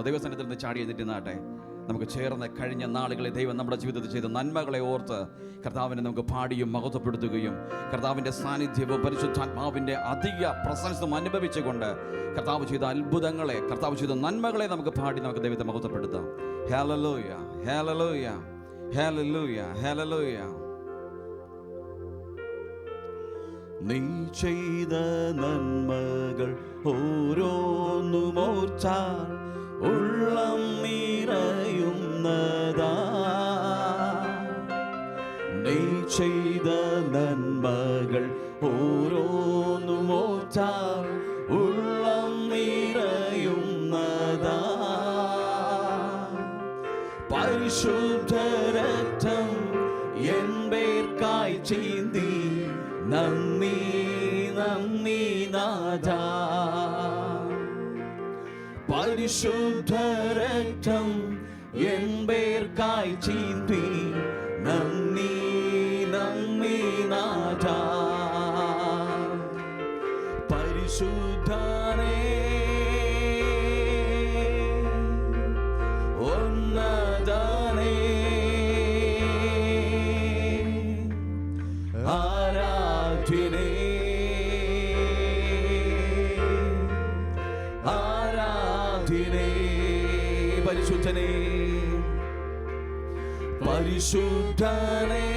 ദൈവസന്നിധിയിൽ നിന്ന് ചാടി എഴുന്നേറ്റ് നമുക്ക് ചേർന്ന് കഴിഞ്ഞ നാളുകളിൽ ദൈവം നമ്മുടെ ജീവിതത്തിൽ ചെയ്ത നന്മകളെ ഓർത്ത് കർത്താവിനെ നമുക്ക് പാടിയും മഹത്വപ്പെടുത്തുകയും കർത്താവിൻ്റെ സാന്നിധ്യവും പരിശുദ്ധാത്മാവിൻ്റെ അധിക പ്രസൻസും അനുഭവിച്ചുകൊണ്ട് കർത്താവ് ചെയ്ത അത്ഭുതങ്ങളെ, കർത്താവ് ചെയ്ത നന്മകളെ നമുക്ക് പാടി നമുക്ക് ദൈവത്തെ മഹത്വപ്പെടുത്താം. ഹല്ലേലൂയ, ഹല്ലേലൂയ, ഹല്ലേലൂയ, ഹല്ലേലൂയ. നീ ചെയ്ത നന്മകൾ ഓരോന്നും ഓർത്താൽ ഉള്ളം നിറയുന്നതാ. നീ ചെയ്ത നന്മകൾ ഓരോന്നും ഓർത്താൽ ഉള്ളം നിറയുന്നതാ. പരിശുദ്ധ രക്തം എൻ പേർക്കായി ചിന്തി നന്ദി നന്ദി നാഥാ. പരിശുദ്ധ രക്തം എൻ പേർക്കായി ചിന്തി നന്ദി നന്ദി നാഥാ. പരിശുദ്ധനേ ഉന്നതനേ ആരാധ്യനേ ആരാധ്യനേ. പരിശുദ്ധനേ പരിശുദ്ധനേ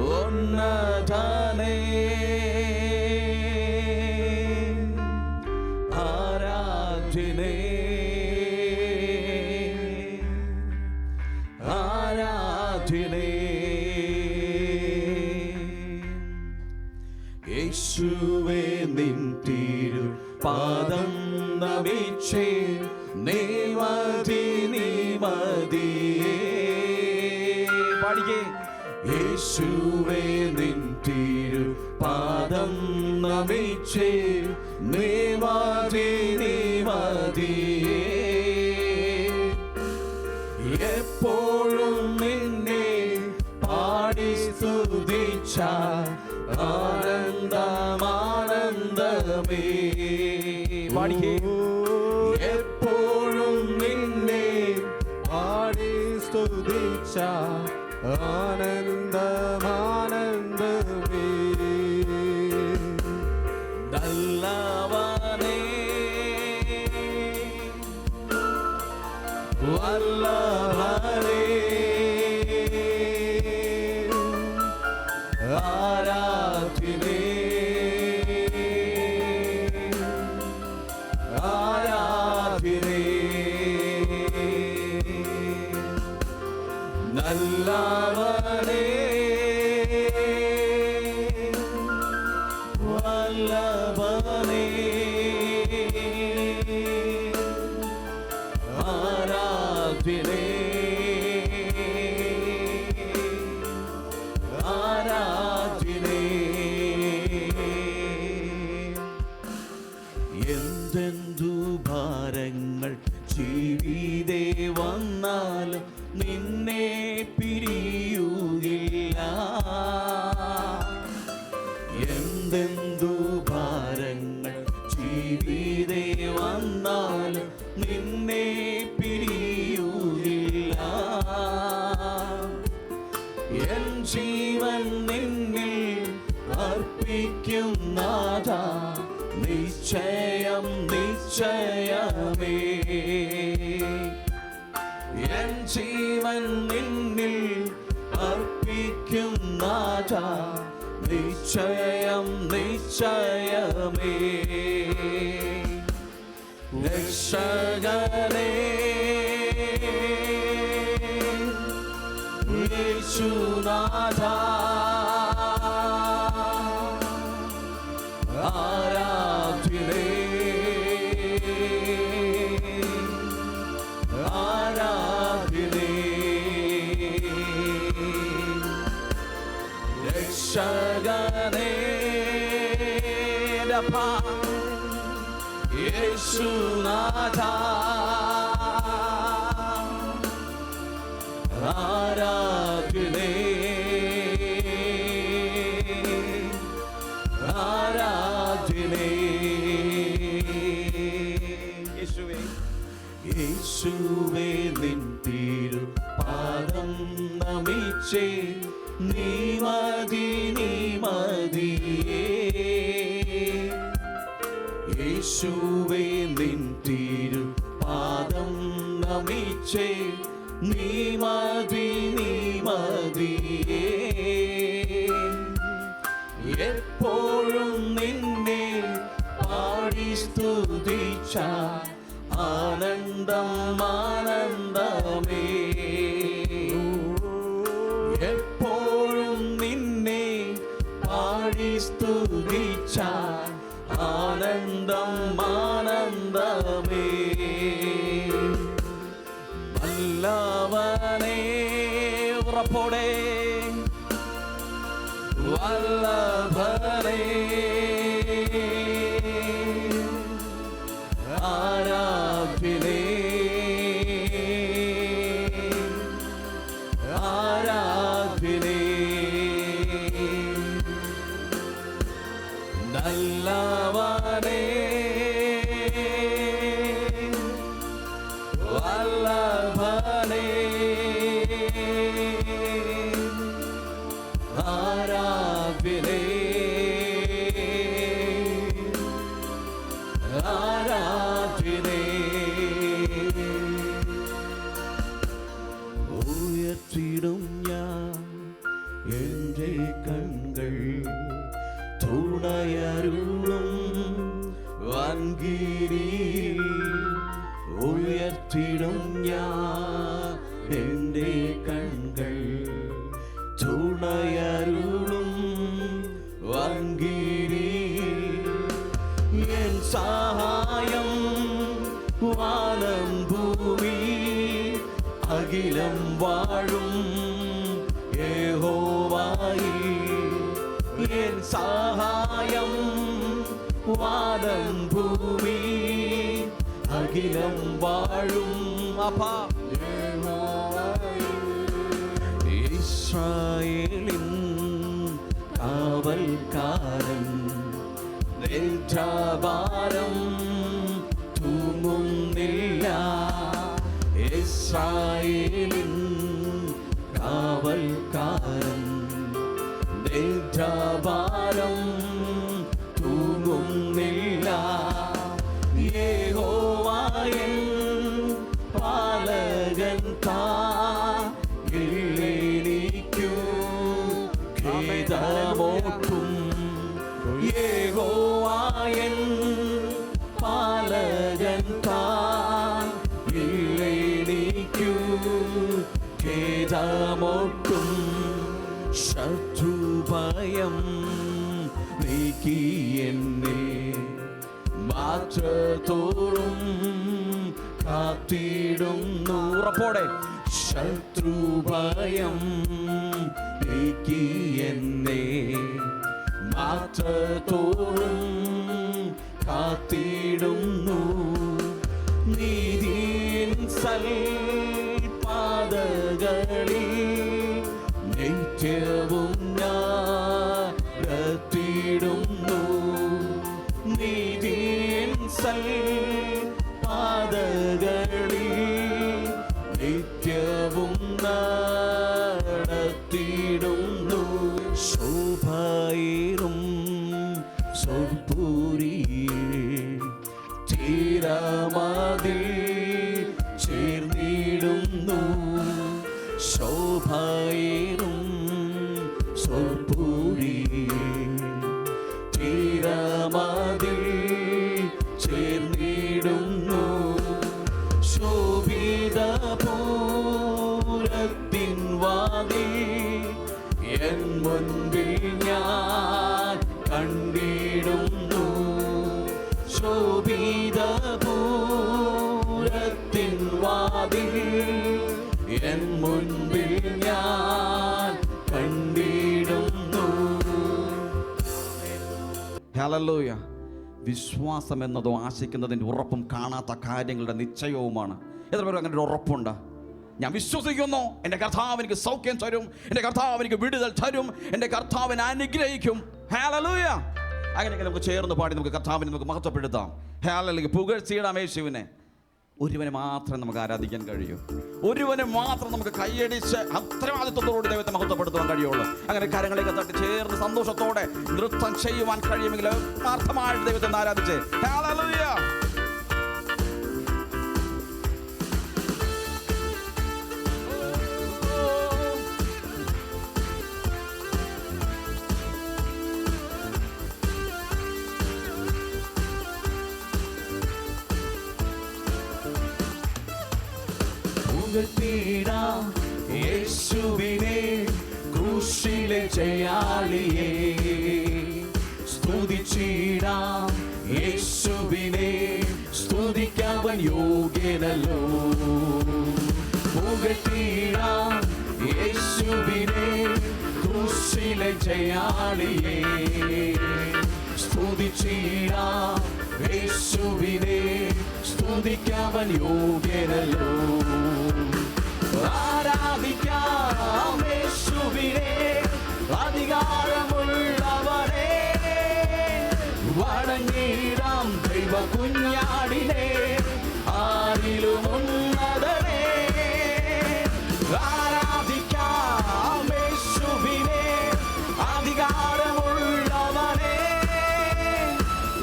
ഉന്നതനേ ആരാധ്യനേ ആരാധ്യനേ. യേശുവേ നിൻ തിരു പാദം നമിച്ചേ നീമതി നീമതിയേ. പാടിക്കേ. യേശുവേ നിൻ തിരു പാദം നമിച്ചേ നീമതി നീമതിയേ. എപ്പോഴും നിന്നെ പാടി സ്തുതിച്ച ആനന്ദമാനന്ദമേ. പാടിക്കേ. എപ്പോഴും നിന്നെ പാടി സ്തുതിച്ച ആനന്ദമാനന്ദമേ. നല്ലവനേ വല്ലഭനേ ആരാധ്യനേ ആരാധ്യനേ. നല്ലവനേ വല്ലഭനേ ആരാധ്യനേ ആരാധ്യനേ. എന്തെന്തു ഭാരങ്ങൾ ജീവിതേ വന്നാലും നിന്നെ പിരിയുകില്ല. എന്തെന്തു ഭാരങ്ങൾ ജീവിതേ വന്നാലും നിന്നെ പിരിയുകില്ല. എൻ ജീവൻ നിന്നിൽ അർപ്പിക്കും നാഥാ നിശ്ചയം നിശ്ചയമേ. എൻ ജീവൻ നിന്നിൽ അർപ്പിക്കും നാഥാ നിശ്ചയം നിശ്ചയമേ. രക്ഷകനേ യേശുനാഥാ ആരാധ്യനേ ആരാധ്യനേ. രക്ഷകനേ യേശുനാഥാ ആരാധ്യനേ ആരാധ്യനേ. നീ മതി നീ മതിയേ യേശുവേ നിൻ തിരുപാദം നമിച്ചേ നീ മതി നീ മതിയേ എപ്പോഴും നിന്നെ പാടി സ്തുതിച്ച ആനന്ദം ആനന്ദമേ എപ്പോഴും നിന്നെ പാടി സ്തുതിച്ച ആനന്ദം ആനന്ദമേ വല്ലവനേ ഉറപ്പോടെ വല്ലഭനേ ആരാധ്യനേ ആരാധ്യനേ നല്ലവനേ വല്ലഭനേ ആരാധ്യനേ ആരാധ്യനേ ഉയർത്തിടും ഞാൻ എൻ്റെ കണ്ണുകൾ തുണയരുളും വൻകിരിയിൽ ഉയർത്തിടും ഞാൻ എൻ്റെ കണ്ണുകൾ തുണയരുളും വൻകിരിയിൽ എൻ സഹായം വാനം ഭൂമി അഖിലം വാഴും യഹോവായി എൻ സഹായം വാനം ഭൂമി അഖിലം വാഴും അപ്പാ ഇസ്രായേലിൻ കാവൽക്കാരൻ ഭാരം തൂങ്ങുന്നില്ല ഇസ്രായേലിൻ കാവൽക്കാരൻ ഭാരം തൂങ്ങുന്നില്ല യഹോവയൻ പാലകൻ താനിക്കു ഖേദമോർക്കും യഹോവയൻ പാലകൻ താനിക്കു ഖേദമോർക്കും ശത്രുഭയം നീക്കി എന്നെ മാറ്റത്തോറും കാത്തിടുന്നു ഉറപ്പോടെ ശത്രുഭയം നീക്കി എന്നെ മാറ്റത്തോറും കാത്തിടുന്നു നീതിയിൻ സൽപാദകളിൽ നിത്യവും ഞാനെത്തിടുന്നു നീതിയിൻ സൽപാദകളിൽ നിത്യവും നടത്തിടുന്നു ശോഭയേറും സ്വർപ്പുരിയിൽ തീരമതിൽ ചേർന്നിടുന്നു ശോഭയേറും സ്വർപ്പുരിയിൽ തീരമതിൽ ചേർന്നിടുന്നു ശോഭിതപൂരത്തിൻ വാതിൽ എൻ മുൻപിൽ ഞാൻ കണ്ടിടുന്നു ശോഭിതപൂരത്തിൻ വാതിൽ എൻ മുൻപിൽ ഞാൻ കണ്ടിടുന്നു. ഹല്ലേലൂയ. വിശ്വാസം എന്നതോ ആശിക്കുന്നതിൻ്റെ ഉറപ്പും കാണാത്ത കാര്യങ്ങളുടെ നിശ്ചയവുമാണ്. എത്ര പേരും അങ്ങനെ ഒരു ഉറപ്പുണ്ട്? ഞാൻ വിശ്വസിക്കുന്നു, എൻ്റെ കർത്താവ് എനിക്ക് സൗഖ്യം തരും, എൻ്റെ കർത്താവ് എനിക്ക് വിടുതൽ തരും, എൻ്റെ കർത്താവിനെ അനുഗ്രഹിക്കും. ഹല്ലേലൂയ. അങ്ങനെയൊക്കെ നമുക്ക് ചേർന്ന് പാടി നമുക്ക് കർത്താവിനെ നമുക്ക് മഹത്വപ്പെടുത്താം. ഹല്ലേലൂയ. പുകഴ്ത്തിയിടാം യേശുവിനെ. ഒരുവനെ മാത്രമേ നമുക്ക് ആരാധിക്കാൻ കഴിയൂ. ഒരുവനെ മാത്രം നമുക്ക് കൈയടിച്ച് ഉത്തരവാദിത്വത്തോടുകൂടി ദൈവത്തെ മഹത്വപ്പെടുത്താൻ കഴിയുള്ളൂ. അങ്ങനെ കരങ്ങളൊക്കെ തട്ടി ചേർന്ന് സന്തോഷത്തോടെ നൃത്തം ചെയ്യുവാൻ കഴിയുമെങ്കിൽ ആത്മാർത്ഥമായിട്ട് ദൈവത്തെ ആരാധിച്ച് ഹല്ലേലൂയ. യേശുവിനെ ക്രൂശിലെ ജയാളിയെ സ്തുതിച്ചിടാം. യേശുവിനെ സ്തുതിക്കവൻ യോഗ്യനല്ലോ. പുകഴ്ത്തിടാം യേശുവിനെ ക്രൂശിലെ ജയാളിയെ സ്തുതിച്ചിടാം. യേശുവിനെ സ്തുതിക്കവൻ യോഗ്യനല്ലോ. ആരാധിക്കാം യേശുവിനെ അധികാരമുള്ളവനെ. വണങ്ങിടാം ദൈവ കുഞ്ഞാടിനെ ആരിലും ഉന്നതനെ. ആരാധിക്കാം യേശുവിനെ അധികാരമുള്ളവനെ.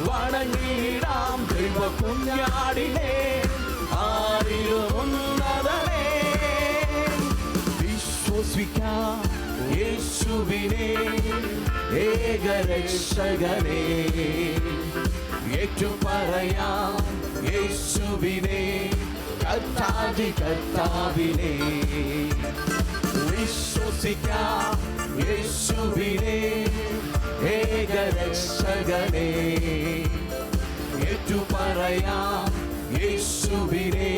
വണങ്ങിടാം ദൈവ കുഞ്ഞാടിനെ ആരിലും ഉന്നതനെ. വിശ്വസിക്കാം യേശുവിനെ ഏകരക്ഷകനെ. ഏറ്റുപറയാം യേശുവിനെ കർത്താതി കർത്താവിനെ. വിശ്വസിക്കാം യേശുവിനെ ഏകരക്ഷകനെ. ഏറ്റുപറയാം യേശുവിനെ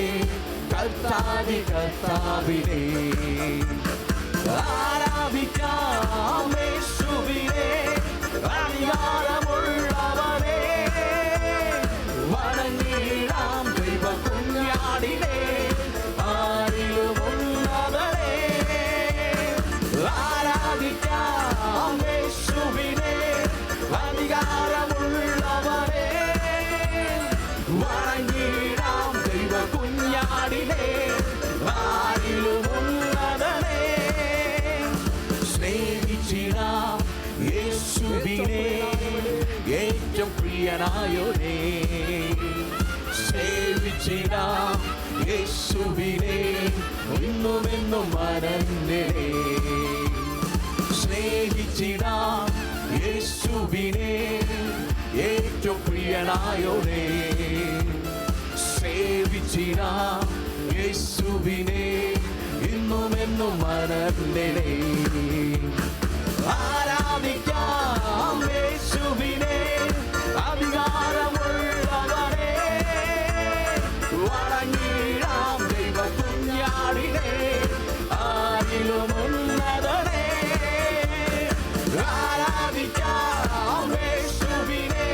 കർത്താതി കർത്താവിനെ. ആരാധിക്കാം യേശുവിനെ അധികാരമുള്ളവനെ. വണങ്ങിടാം ദൈവ കുഞ്ഞാടിനെ ആരിലും ഉന്നതനെ. ആരാധിക്കാം യേശുവിനെ അധികാരമുള്ളവനെ. വണങ്ങിടാം ദൈവ കുഞ്ഞാടിനെ ആരിലും ഉന്നതനെ. സ്നേഹിച്ചിടാം യേശുവിനെ ഏറ്റവും പ്രിയനായോനെ. സേവിച്ചിടാം യേശുവിനെ ഇന്നുമെന്നും മനന്നെ. സ്നേഹിച്ചിടാം യേശുവിനെ ഏറ്റവും പ്രിയനായോനെ. സേവിച്ചിടാം യേശുവിനെ ഇന്നുമെന്നും മനന്നെ. ആരാധിക്കാം യേശുവിനെ അധികാരമുള്ളവനെ. വണങ്ങിടാം ദൈവ കുഞ്ഞാടിനെ ആരിലും ഉന്നതനെ. ആരാധിക്കാം യേശുവിനെ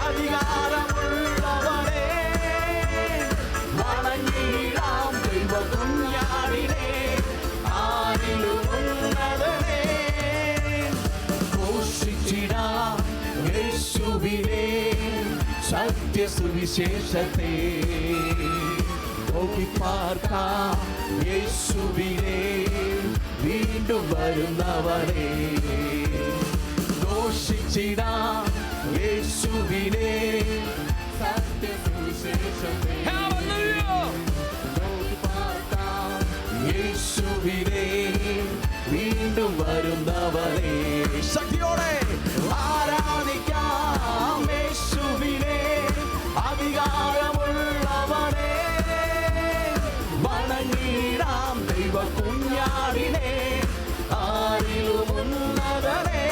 അധികാരമുള്ളവനെ. വണങ്ങിടാം ദൈവ കുഞ്ഞാടിനെ ആരിലും ഉന്നതനെ. ഘോഷിച്ചിടാം യേശുവിനെ സത്യസുവിശേഷത്തെ. നോക്കിപ്പാർക്കാം യേശുവിനെ വീണ്ടും വരുന്നവനെ. ഘോഷിച്ചിടാം യേശുവിനെ സത്യസുവിശേഷത്തെ. നോക്കിപ്പാർക്കാം യേശുവിനെ വീണ്ടും വരുന്നവനെ. ശക്തിയോടെ ആരാധിക്കാം യേശുവിനെ അധികാരമുള്ളവനെ. വണങ്ങിടാം ദൈവ കുഞ്ഞാടിനെ ആരിലും ഉന്നതനെ.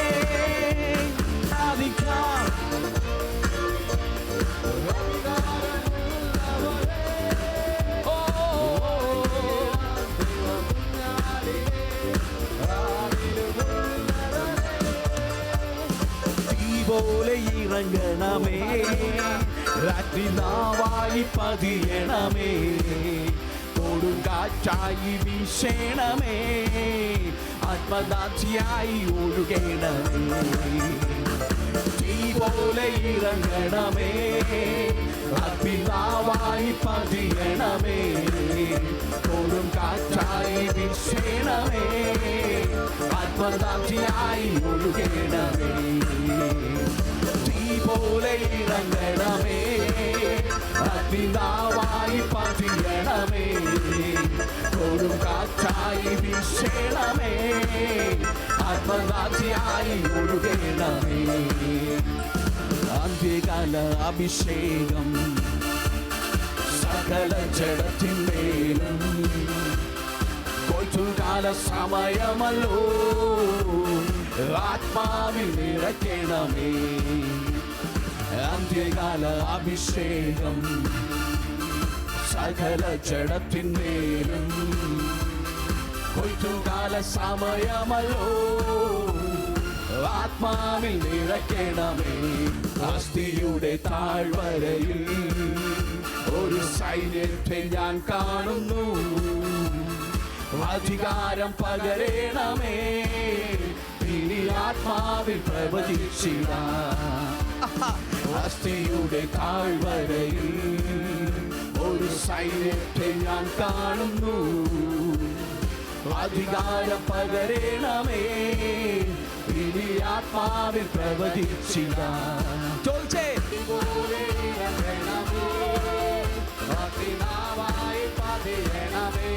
ആരാധിക്കാം പോലെ ഇറങ്ങണമേ. രാത്രി നാവായി പതിയണമേ. കൊടുങ്കാറ്റായി വീശണമേ. ആത്മദാക്ഷിയായി ഒഴുകണമേ. തീ പോലെ ഇറങ്ങണമേ. അഗ്നിനാവായി പതിയണമേ, കൊടും കാറ്റായി വീശണമേ, ആത്മദാക്ഷിയായി ഒഴുകണമേ. തീ പോലെ ഇറങ്ങണമേ, അഗ്നിനാവായി പതിയണമേ, കൊടും കാറ്റായി വീശണമേ, ആത്മദാക്ഷിയായി ഒഴുകണമേ. അന്ത്യകാല അഭിഷേകം സകല ജഡത്തിന്മേലും, കൊയ്ത്തുകാല സമയമല്ലോ, ആത്മാവിൽ നിറയ്ക്കണമേ. അന്ത്യകാല അഭിഷേകം സകല ജഡത്തിന്മേലും, കൊയ്ത്തുകാല സമയമല്ലോ, ആത്മാവിൽ നിറയ്ക്കണമേ. അസ്ഥിയുടെ താഴ്വരയിൽ ഒരു സൈന്യത്തെ ഞാൻ കാണുന്നു, അധികാരം പകരണമേ, ഇനി ആത്മാവിൽ പ്രവചിച്ചിടാം. അസ്ഥിയുടെ താഴ്വരയിൽ ഒരു സൈന്യത്തെ ഞാൻ കാണുന്നു, അധികാരം പകരണമേ, ഇനി ആത്മാവിൽ പ്രവചിച്ചിടാം. ചോദിച്ചേ, അഗ്നിനാവായി പതിയണമേ,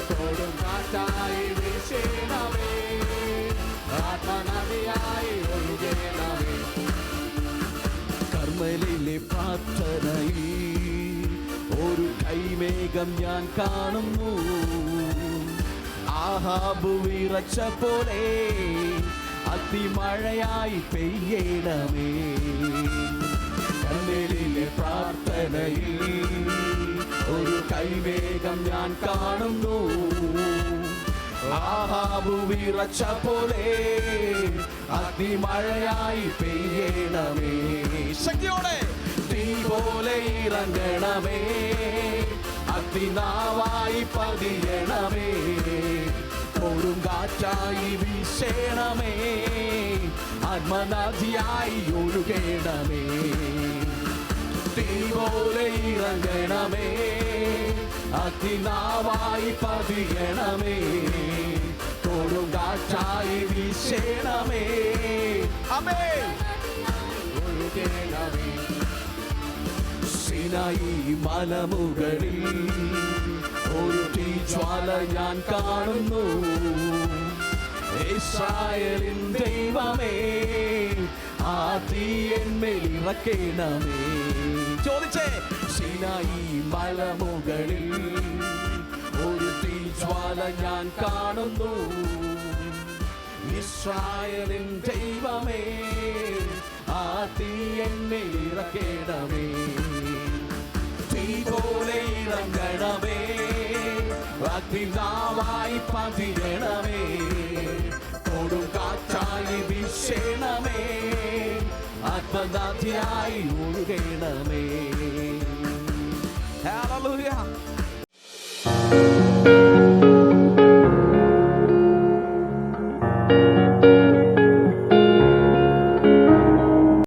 കൊടും കാറ്റായി വീശണമേ, ആത്മനദിയായി ഒഴുകണമേ. കർമ്മലിലെ പ്രാർത്ഥനയിൽ ഒരു കൈമേഘം ഞാൻ കാണുന്നു, ആഹാബ് വിറച്ച പോലെ അതിമഴയായി പെയ്യണമേ. കർമ്മലിലെ പ്രാർത്ഥനയിൽ ഒരു കൈമേഘം ഞാൻ കാണുന്നു, ആഹാബ് വിറച്ച പോലെ അതിമഴയായി പെയ്യണമേ. ശക്തിയോടെ തീ പോലെ ഇറങ്ങണമേ, അഗ്നിനാവായി പതിയണമേ, കൊടും കാറ്റായി വീശണമേ, ആത്മനദിയായി ഒഴുകണമേ. തീ പോലെ ഇറങ്ങണമേ, അഗ്നിനാവായി പതിയണമേ, കൊടും കാറ്റായി വീശണമേ, ആമേൻ, ഒഴുകണമേ. സിനായി മലമുകളിൽ ഒരു തീജ്വാല ഞാൻ കാണുന്നു, ഇസ്രായേലിൻ ദൈവമേ, ആ തീ എന്മേൽ ഇറക്കണമേ. ചോദിച്ചേ, സിനായി മലമുകളിൽ ഒരു തീജ്വാല ഞാൻ കാണുന്നു, ഇസ്രായേലിൻ ദൈവമേ, ആ തീ എന്മേൽ ഇറക്കണമേ. തീ പോലെ ഇറങ്ങണമേ, അഗ്നിനാവായി പതിയണമേ, കൊടും കാറ്റായി വീശണമേ, ആത്മദാക്ഷിയായി ഒഴുകണമേ. ഹല്ലേലൂയ.